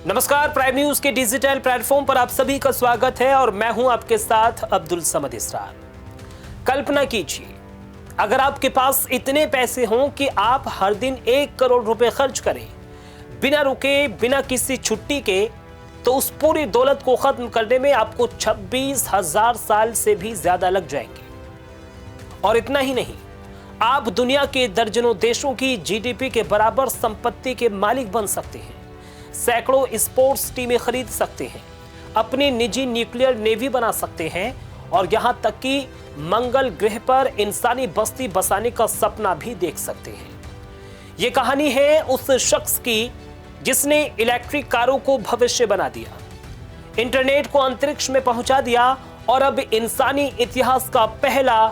नमस्कार, prime news के digital platform पर आप सभी का स्वागत है और मैं हूं आपके साथ अब्दुल समद इसरार। कल्पना कीजिए, अगर आपके पास इतने पैसे हों कि आप हर दिन 1 करोड़ रुपए खर्च करें, बिना रुके, बिना किसी छुट्टी के, तो उस पूरी दौलत को खत्म करने में आपको 26,000 साल से भी ज्यादा लग जाएंगे। और इतना ही नहीं, आप दुनिया के दर्जनों देशों की जीडीपी के बराबर संपत्ति के मालिक बन सकते हैं, सैकड़ों स्पोर्ट्स टीमें खरीद सकते हैं, अपनी निजी न्यूक्लियर नेवी बना सकते हैं और यहां तक कि मंगल ग्रह पर इंसानी बस्ती बसाने का सपना भी देख सकते हैं। यह कहानी है उस शख्स की जिसने इलेक्ट्रिक कारों को भविष्य बना दिया, इंटरनेट को अंतरिक्ष में पहुंचा दिया और अब इंसानी इतिहास का पहला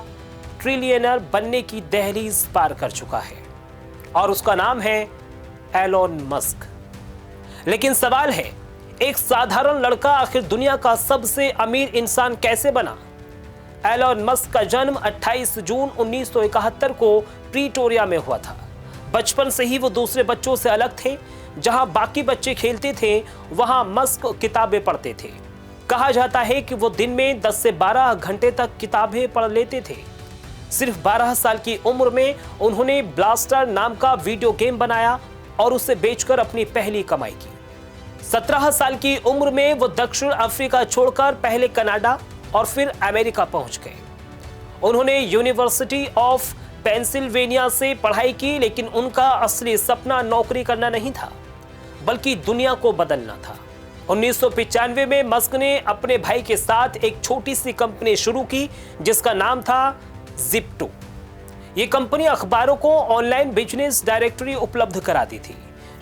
ट्रिलियनर बनने की दहलीज पार कर चुका है और उसका नाम है एलोन मस्क। लेकिन सवाल है, एक साधारण लड़का आखिर दुनिया का सबसे अमीर इंसान कैसे बना? एलोन मस्क का जन्म 28 जून 1971 को प्रीटोरिया में हुआ था। बचपन से ही वो दूसरे बच्चों से अलग थे। जहां बाकी बच्चे खेलते थे, वहां मस्क किताबें पढ़ते थे। कहा जाता है कि वो दिन में 10 से 12 घंटे तक किताबें पढ़ लेते थे। सिर्फ 12 साल की उम्र में उन्होंने ब्लास्टर नाम का वीडियो गेम बनाया और उसे बेचकर अपनी पहली कमाई की। 17 साल की उम्र में वो दक्षिण अफ्रीका छोड़कर पहले कनाडा और फिर अमेरिका पहुंच गए। उन्होंने यूनिवर्सिटी ऑफ पेंसिल्वेनिया से पढ़ाई की, लेकिन उनका असली सपना नौकरी करना नहीं था, बल्कि दुनिया को बदलना था। 1995 में मस्क ने अपने भाई के साथ एक छोटी सी कंपनी शुरू की जिसका नाम था जिप्टो। ये कंपनी अखबारों को ऑनलाइन बिजनेस डायरेक्टरी उपलब्ध कराती थी।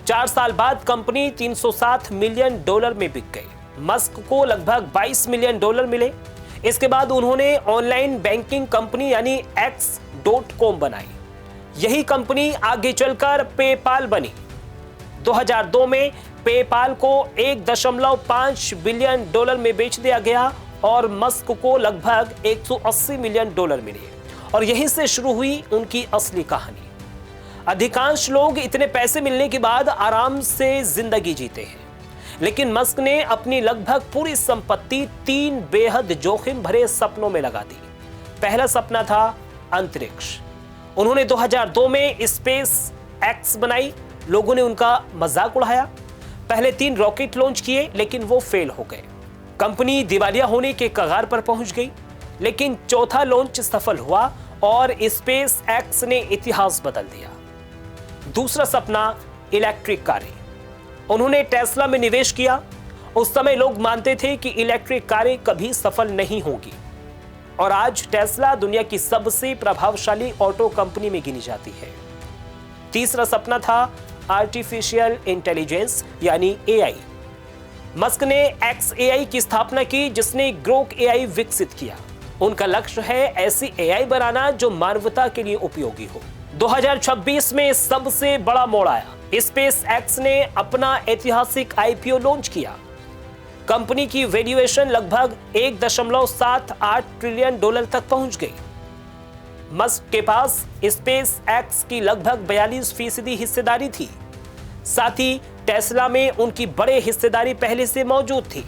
4 साल बाद कंपनी $307 मिलियन में बिक गई। मस्क को लगभग $22 मिलियन मिले। इसके बाद उन्होंने ऑनलाइन बैंकिंग कंपनी यानी X.com बनाई। यही कंपनी आगे चलकर पेपाल बनी। 2002 में पेपाल को $1.5 बिलियन में बेच दिया गया और मस्क को लगभग $180 मिलियन मिले और यहीं से शुरू हुई उनकी असली कहानी। अधिकांश लोग इतने पैसे मिलने के बाद आराम से जिंदगी जीते हैं, लेकिन मस्क ने अपनी लगभग पूरी संपत्ति 3 बेहद जोखिम भरे सपनों में लगा दी। पहला सपना था अंतरिक्ष। उन्होंने 2002 में स्पेस एक्स बनाई। लोगों ने उनका मजाक उड़ाया। पहले 3 रॉकेट लॉन्च किए, लेकिन वो फेल हो गए। कंपनी दिवालिया होने के कगार पर पहुंच गई, लेकिन चौथा लॉन्च सफल हुआ और स्पेस एक्स ने इतिहास बदल दिया। दूसरा सपना इलेक्ट्रिक कारें। उन्होंने टेस्ला में निवेश किया। उस समय लोग मानते थे कि इलेक्ट्रिक कारें कभी सफल नहीं होंगी और आज टेस्ला दुनिया की सबसे प्रभावशाली ऑटो कंपनी में गिनी जाती है। तीसरा सपना था आर्टिफिशियल इंटेलिजेंस यानी एआई। मस्क ने XAI की स्थापना की, जिसने ग्रोक एआई विकसित किया। उनका लक्ष्य है ऐसी एआई बनाना जो मानवता के लिए उपयोगी हो। 2026 में सबसे बड़ा मोड़ आया। स्पेस एक्स ने अपना ऐतिहासिक IPO लॉन्च किया। कंपनी की वैल्यूएशन लगभग $1.78 ट्रिलियन तक पहुंच गई। मस्क के पास स्पेस एक्स की लगभग 42% हिस्सेदारी थी। साथ ही टेस्ला में उनकी बड़े हिस्सेदारी पहले से मौजूद थी।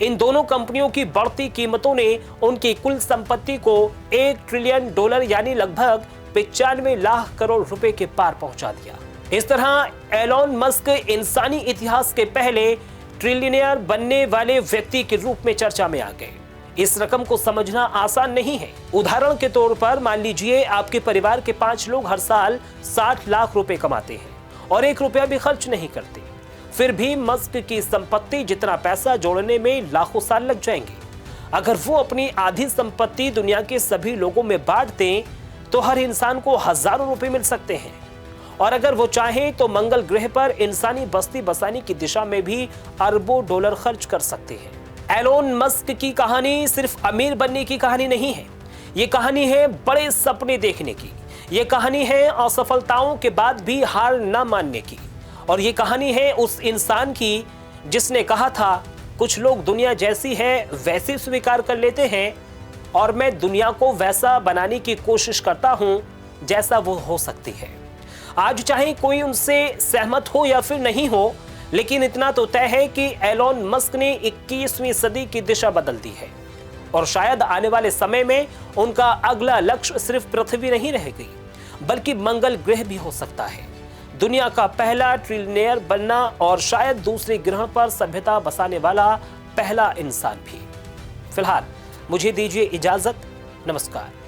इन दोनों कंपनियों की बढ़ती कीमतों ने उनकी कुल संपत्ति को $1 ट्रिलियन यानी लगभग 95 लाख करोड़ रुपए के पार पहुंचा दिया। इस तरह एलोन मस्क इंसानी इतिहास के पहले ट्रिलियनियर बनने वाले व्यक्ति के रूप में चर्चा में आ गए। इस रकम को समझना आसान नहीं है। उदाहरण के तौर पर मान लीजिए आपके परिवार के 5 लोग हर साल 60 लाख रुपए कमाते हैं और 1 रुपया भी खर्च नहीं करते। फिर भी मस्क की संपत्ति जितना पैसा जोड़ने में लाखों साल लग जाएंगे। अगर वो अपनी आधी संपत्ति दुनिया के सभी लोगों में बांट दें तो हर इंसान को हजारों रुपए मिल सकते हैं और अगर वो चाहें तो मंगल ग्रह पर इंसानी बस्ती बसाने की दिशा में भी अरबों डॉलर खर्च कर सकते हैं। एलोन मस्क की कहानी सिर्फ अमीर बनने की कहानी नहीं है। ये कहानी है बड़े सपने देखने की। ये कहानी है असफलताओं के बाद भी हार न मानने की। और ये कहानी है उस इंसान की जिसने कहा था, कुछ लोग दुनिया जैसी है वैसे स्वीकार कर लेते हैं और मैं दुनिया को वैसा बनाने की कोशिश करता हूं जैसा वो हो सकती है। आज चाहे कोई उनसे सहमत हो या फिर नहीं हो, लेकिन इतना तो तय है कि एलोन मस्क ने 21वीं सदी की दिशा बदल दी है और शायद आने वाले समय में उनका अगला लक्ष्य सिर्फ पृथ्वी नहीं रहेगी, बल्कि मंगल ग्रह भी हो सकता है। दुनिया का पहला ट्रिलियनेयर बनना और शायद दूसरे ग्रह पर सभ्यता बसाने वाला पहला इंसान भी। फिलहाल मुझे दीजिए इजाजत। नमस्कार।